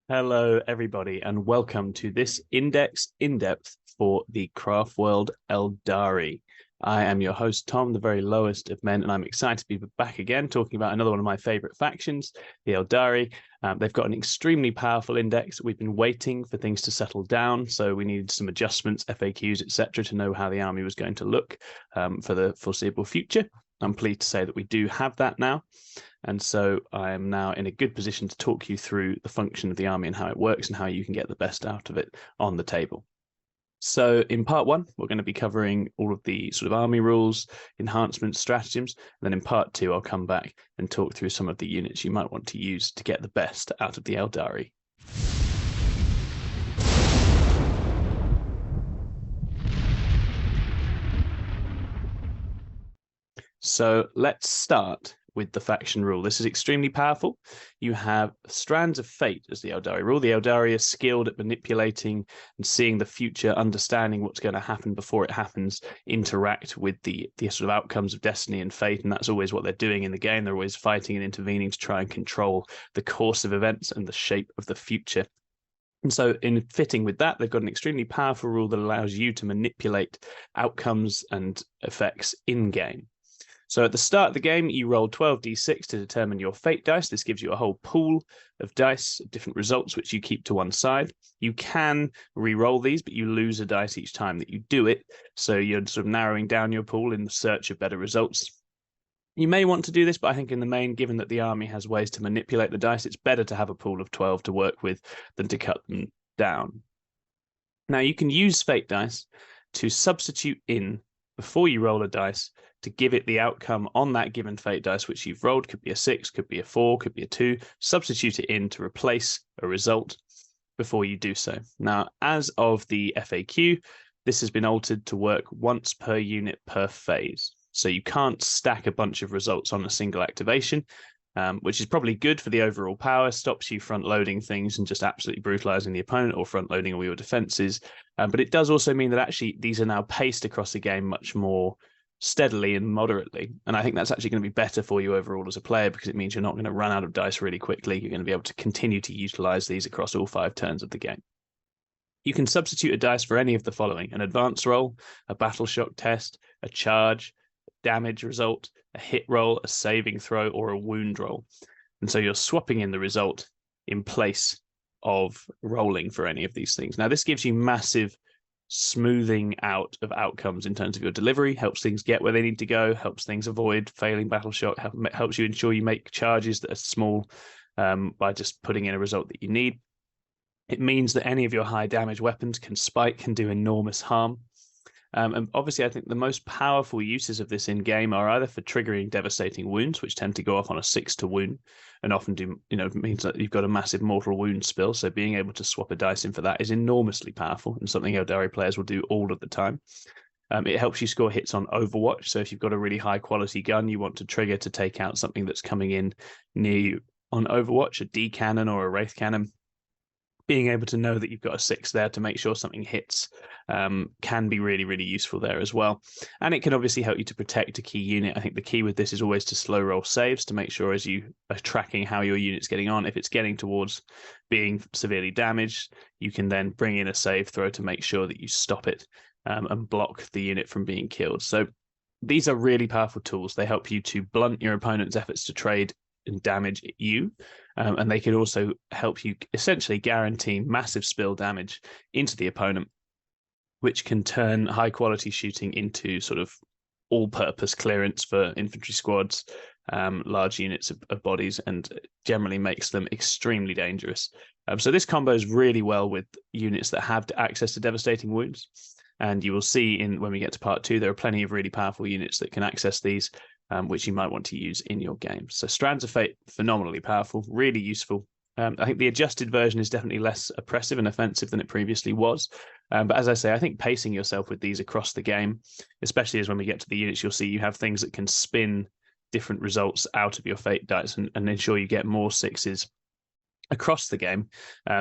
Hello, everybody, and welcome to this Index in-depth for the craft world Aeldari. I am your host, Tom, the very lowest of men, and I'm excited to be back again talking about another one of my favorite factions, the Aeldari. They've got an extremely powerful index. We've been waiting for things to settle down, so we needed some adjustments, FAQs, etc., to know how the army was going to look for the foreseeable future. I'm pleased to say that we do have that now. And so I am now in a good position to talk you through the function of the army and how it works and how you can get the best out of it on the table. So in part one, we're going to be covering all of the sort of army rules, enhancements, stratagems. And then in part two, I'll come back and talk through some of the units you might want to use to get the best out of the Aeldari. So let's start with the faction rule. This is extremely powerful. You have strands of fate as the Aeldari rule. The Aeldari are skilled at manipulating and seeing the future, understanding what's going to happen before it happens, interact with the sort of outcomes of destiny and fate, and that's always what they're doing in the game. They're always fighting and intervening to try and control the course of events and the shape of the future. And so in fitting with that, they've got an extremely powerful rule that allows you to manipulate outcomes and effects in-game. So at the start of the game, you roll 12d6 to determine your fate dice. This gives you a whole pool of dice, different results, which you keep to one side. You can re-roll these, but you lose a dice each time that you do it. So you're sort of narrowing down your pool in the search of better results. You may want to do this, but I think in the main, given that the army has ways to manipulate the dice, it's better to have a pool of 12 to work with than to cut them down. Now, you can use fate dice to substitute in before you roll a dice to give it the outcome on that given fate dice which you've rolled. Could be a 6, could be a 4, could be a 2. Substitute it in to replace a result before you do so. Now, as of the FAQ, this has been altered to work once per unit per phase. So you can't stack a bunch of results on a single activation, which is probably good for the overall power, stops you front-loading things and just absolutely brutalizing the opponent or front-loading all your defenses. But it does also mean that actually these are now paced across the game much more steadily and moderately. And I think that's actually going to be better for you overall as a player because it means you're not going to run out of dice really quickly. You're going to be able to continue to utilize these across all 5 turns of the game. You can substitute a dice for any of the following: an advance roll, a battle shock test, a charge, damage result, a hit roll, a saving throw, or a wound roll. And so you're swapping in the result in place of rolling for any of these things. Now, this gives you massive smoothing out of outcomes in terms of your delivery, helps things get where they need to go, helps things avoid failing battle shock, helps you ensure you make charges that are small by just putting in a result that you need. It means that any of your high damage weapons can spike and do enormous harm. And obviously, I think the most powerful uses of this in-game are either for triggering devastating wounds, which tend to go off on a 6 to wound, and often do, means that you've got a massive mortal wound spill. So being able to swap a dice in for that is enormously powerful and something Aeldari players will do all of the time. It helps you score hits on Overwatch. So if you've got a really high quality gun you want to trigger to take out something that's coming in near you on Overwatch, a D cannon or a Wraith cannon, being able to know that you've got a 6 there to make sure something hits can be really, really useful there as well. And it can obviously help you to protect a key unit. I think the key with this is always to slow roll saves to make sure as you are tracking how your unit's getting on, if it's getting towards being severely damaged, you can then bring in a save throw to make sure that you stop it and block the unit from being killed. So these are really powerful tools. They help you to blunt your opponent's efforts to trade and damage you. And they can also help you essentially guarantee massive spill damage into the opponent, which can turn high quality shooting into sort of all-purpose clearance for infantry squads, large units of bodies, and generally makes them extremely dangerous. So this combos really well with units that have access to devastating wounds. And you will see when we get to part 2, there are plenty of really powerful units that can access these, which you might want to use in your game. So Strands of Fate, phenomenally powerful, really useful. I think the adjusted version is definitely less oppressive and offensive than it previously was. But as I say, I think pacing yourself with these across the game, especially as when we get to the units, you'll see you have things that can spin different results out of your fate dice and ensure you get more 6s across the game.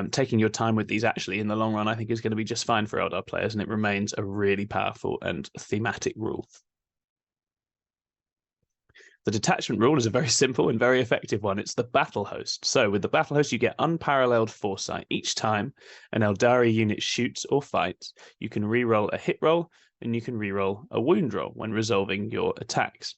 Taking your time with these actually in the long run, I think is going to be just fine for Eldar players, and it remains a really powerful and thematic rule. The detachment rule is a very simple and very effective one. It's the battle host. So with the battle host, you get unparalleled foresight. Each time an Aeldari unit shoots or fights, you can re-roll a hit roll and you can re-roll a wound roll when resolving your attacks.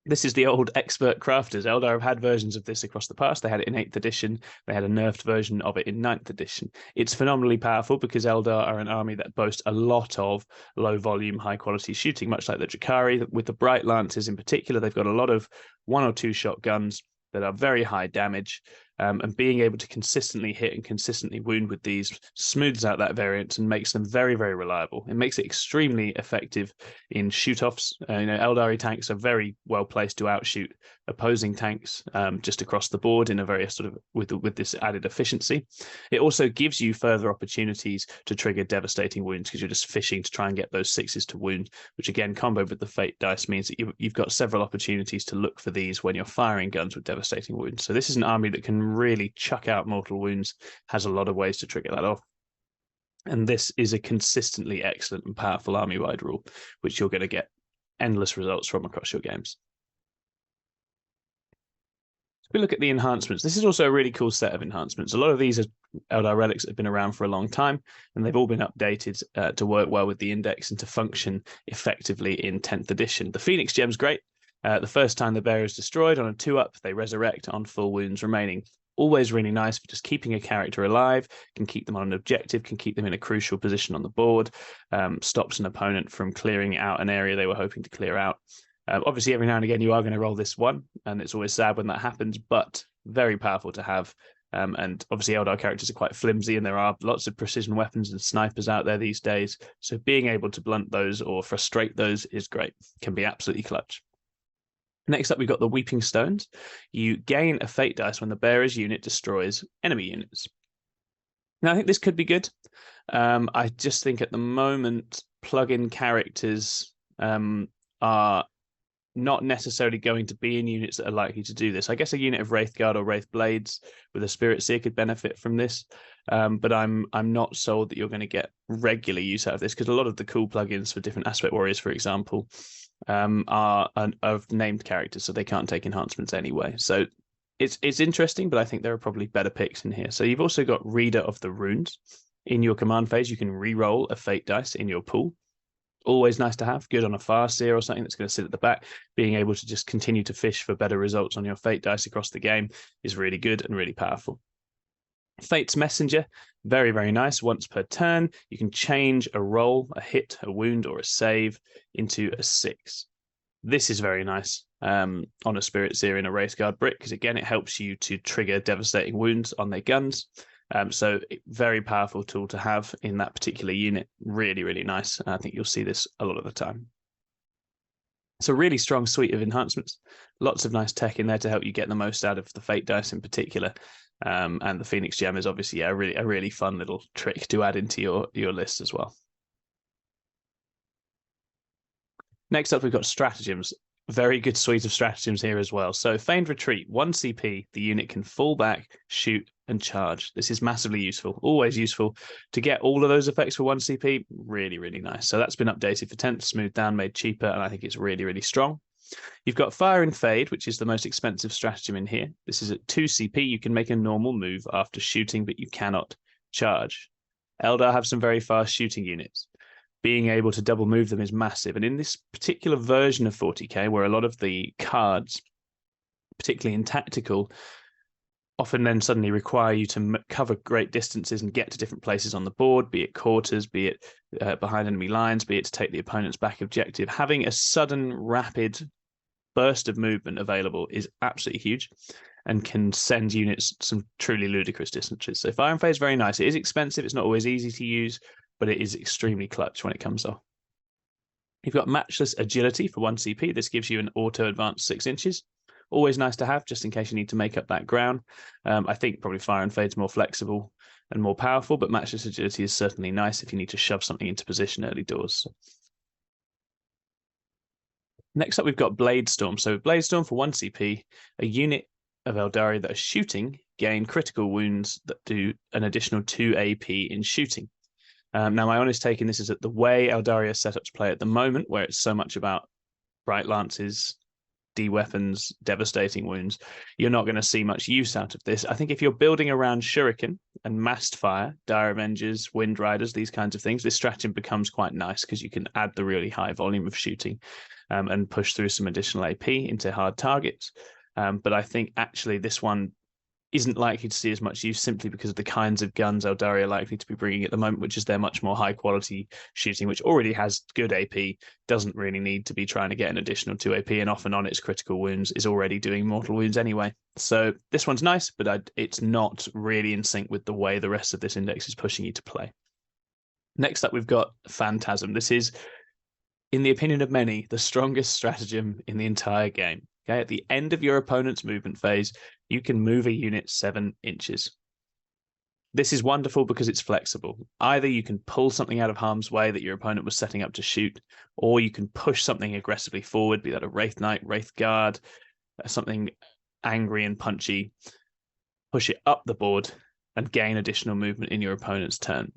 This is the old expert crafters. Eldar have had versions of this across the past. They had it in 8th edition. They had a nerfed version of it in 9th edition. It's phenomenally powerful because Eldar are an army that boast a lot of low volume, high quality shooting, much like the Drakari. With the Bright Lances in particular, they've got a lot of 1 or 2 shot guns that are very high damage. And being able to consistently hit and consistently wound with these smooths out that variance and makes them very, very reliable. It makes it extremely effective in shoot-offs. Eldari tanks are very well placed to outshoot opposing tanks just across the board in a very sort of with this added efficiency. It also gives you further opportunities to trigger devastating wounds because you're just fishing to try and get those 6s to wound, which again, comboed with the fate dice means that you've got several opportunities to look for these when you're firing guns with devastating wounds. So this is an army that can really chuck out mortal wounds, has a lot of ways to trigger that off. And this is a consistently excellent and powerful army-wide rule, which you're going to get endless results from across your games. If we look at the enhancements, this is also a really cool set of enhancements. A lot of these are Eldar relics that have been around for a long time, and they've all been updated to work well with the index and to function effectively in 10th edition. The Phoenix Gem's great. The first time the bearer is destroyed on a 2-up, they resurrect on full wounds remaining. Always really nice for just keeping a character alive, can keep them on an objective, can keep them in a crucial position on the board, stops an opponent from clearing out an area they were hoping to clear out. Obviously, every now and again, you are going to roll this one, and it's always sad when that happens, but very powerful to have. And obviously, Eldar characters are quite flimsy, and there are lots of precision weapons and snipers out there these days. So being able to blunt those or frustrate those is great, can be absolutely clutch. Next up, we've got the Weeping Stones. You gain a fate dice when the bearer's unit destroys enemy units. Now, I think this could be good. I just think at the moment, plug-in characters are not necessarily going to be in units that are likely to do this. I guess a unit of Wraithguard or Wraith Blades with a Spirit Seer could benefit from this, but I'm not sold that you're going to get regular use out of this because a lot of the cool plugins for different Aspect Warriors, for example, are of named characters, so they can't take enhancements anyway. So it's interesting, but I think there are probably better picks in here. So you've also got Reader of the Runes. In your command phase, you can re-roll a fate dice in your pool. Always nice to have, good on a Farseer or something that's going to sit at the back. Being able to just continue to fish for better results on your fate dice across the game is really good and really powerful. Fate's Messenger, very, very nice. Once per turn, you can change a roll, a hit, a wound, or a save into a 6. This is very nice on a Spirit Seer in a Wraithguard Brick, because again, it helps you to trigger devastating wounds on their guns. So very powerful tool to have in that particular unit. Really, really nice. I think you'll see this a lot of the time. It's a really strong suite of enhancements. Lots of nice tech in there to help you get the most out of the fate dice in particular. And the Phoenix Gem is obviously a really fun little trick to add into your list as well. Next up, we've got Stratagems. Very good suite of stratagems here as well. So Feigned Retreat, 1 CP, the unit can fall back, shoot, and charge. This is massively useful, always useful. To get all of those effects for 1 CP, really, really nice. So that's been updated for 10th, smoothed down, made cheaper, and I think it's really, really strong. You've got Fire and Fade, which is the most expensive stratagem in here. This is at 2 CP. You can make a normal move after shooting, but you cannot charge. Eldar have some very fast shooting units. Being able to double move them is massive. And in this particular version of 40k, where a lot of the cards, particularly in tactical, often then suddenly require you to cover great distances and get to different places on the board, be it quarters, be it behind enemy lines, be it to take the opponent's back objective. Having a sudden, rapid burst of movement available is absolutely huge and can send units some truly ludicrous distances. So Fire and Fade is very nice. It is expensive. It's not always easy to use, but it is extremely clutch when it comes off. You've got Matchless Agility for 1 CP. This gives you an auto advance 6 inches. Always nice to have, just in case you need to make up that ground. I think probably Fire and Fade's more flexible and more powerful, but Matchless Agility is certainly nice if you need to shove something into position early doors. Next up, we've got Blade Storm. So Blade Storm for 1 CP, a unit of Aeldari that are shooting gain critical wounds that do an additional 2 AP in shooting. Now, my honest take in this is that the way Aeldari are set up to play at the moment, where it's so much about Bright Lances, de-weapons, devastating wounds, you're not going to see much use out of this. I think if you're building around Shuriken and Massed Fire, Dire Avengers, Wind Riders, these kinds of things, this stratagem becomes quite nice because you can add the really high volume of shooting and push through some additional AP into hard targets. But I think actually this one isn't likely to see as much use simply because of the kinds of guns Aeldari are likely to be bringing at the moment, which is their much more high quality shooting, which already has good AP, doesn't really need to be trying to get an additional 2 AP, and often on its critical wounds is already doing mortal wounds anyway. So this one's nice, but it's not really in sync with the way the rest of this index is pushing you to play. Next up, we've got Phantasm. This is, in the opinion of many, the strongest stratagem in the entire game. Okay, at the end of your opponent's movement phase, you can move a unit 7 inches. This is wonderful because it's flexible. Either you can pull something out of harm's way that your opponent was setting up to shoot, or you can push something aggressively forward, be that a Wraith Knight, Wraith Guard, something angry and punchy, push it up the board and gain additional movement in your opponent's turn.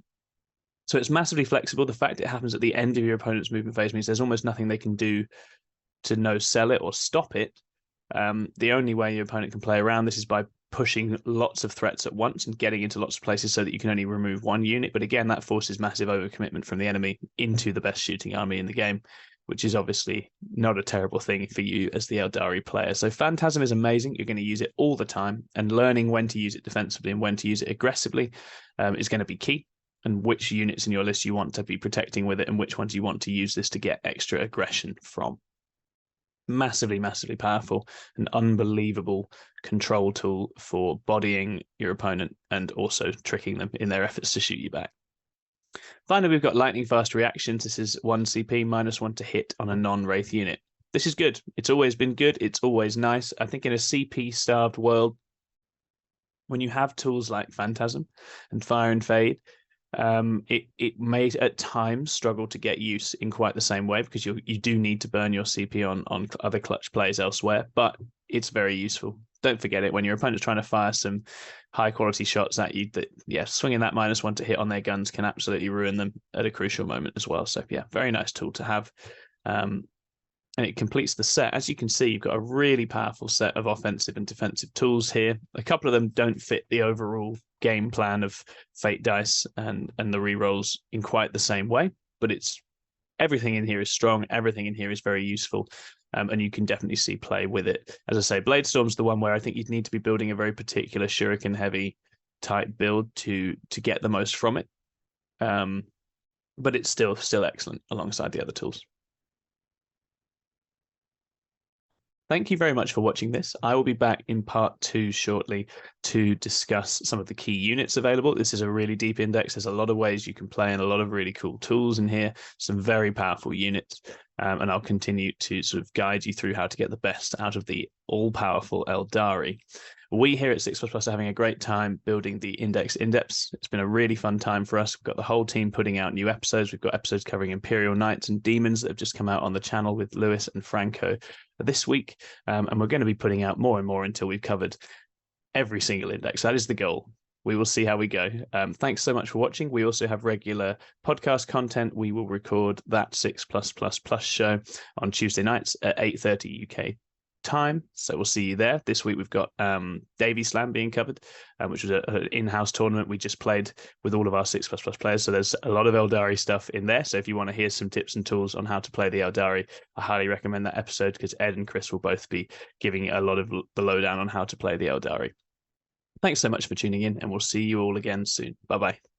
So it's massively flexible. The fact it happens at the end of your opponent's movement phase means there's almost nothing they can do to no-sell it or stop it. The only way your opponent can play around this is by pushing lots of threats at once and getting into lots of places so that you can only remove one unit. But again, that forces massive overcommitment from the enemy into the best shooting army in the game, which is obviously not a terrible thing for you as the Aeldari player. So Phantasm is amazing. You're going to use it all the time, and learning when to use it defensively and when to use it aggressively is going to be key, and which units in your list you want to be protecting with it and which ones you want to use this to get extra aggression from. Massively, massively powerful, an unbelievable control tool for bodying your opponent and also tricking them in their efforts to shoot you back. Finally, we've got lightning fast reactions. This is 1 CP, -1 to hit on a non-Wraith unit. This is good. It's always been good. It's always nice. I think in a CP-starved world, when you have tools like Phantasm and Fire and Fade, it may at times struggle to get use in quite the same way because you do need to burn your CP on other clutch plays elsewhere, but it's very useful. Don't forget it when your opponent's trying to fire some high quality shots at you, that swinging that -1 to hit on their guns can absolutely ruin them at a crucial moment as well. So yeah, very nice tool to have. And it completes the set. As you can see, you've got a really powerful set of offensive and defensive tools here. A couple of them don't fit the overall game plan of Fate dice and the rerolls in quite the same way, but everything in here is strong. Everything in here is very useful, and you can definitely see play with it. As I say, Bladestorm's the one where I think you'd need to be building a very particular shuriken heavy type build to get the most from it, but it's still excellent alongside the other tools. Thank you very much for watching this. I will be back in part 2 shortly to discuss some of the key units available. This is a really deep index. There's a lot of ways you can play and a lot of really cool tools in here, some very powerful units, and I'll continue to sort of guide you through how to get the best out of the all-powerful Aeldari. We here at 6++ are having a great time building the Index in-depths. It's been a really fun time for us. We've got the whole team putting out new episodes. We've got episodes covering Imperial Knights and Demons that have just come out on the channel with Lewis and Franco this week. And we're going to be putting out more and more until we've covered every single index. That is the goal. We will see how we go. Thanks so much for watching. We also have regular podcast content. We will record that 6++ show on Tuesday nights at 8:30 UK time, so we'll see you there. This week we've got Davy Slam being covered, which was an in-house tournament we just played with all of our 6++ players, so there's a lot of Aeldari stuff in there. So if you want to hear some tips and tools on how to play the Aeldari, I highly recommend that episode because Ed and Chris will both be giving a lot of the lowdown on how to play the Aeldari. Thanks so much for tuning in, and we'll see you all again soon. Bye bye.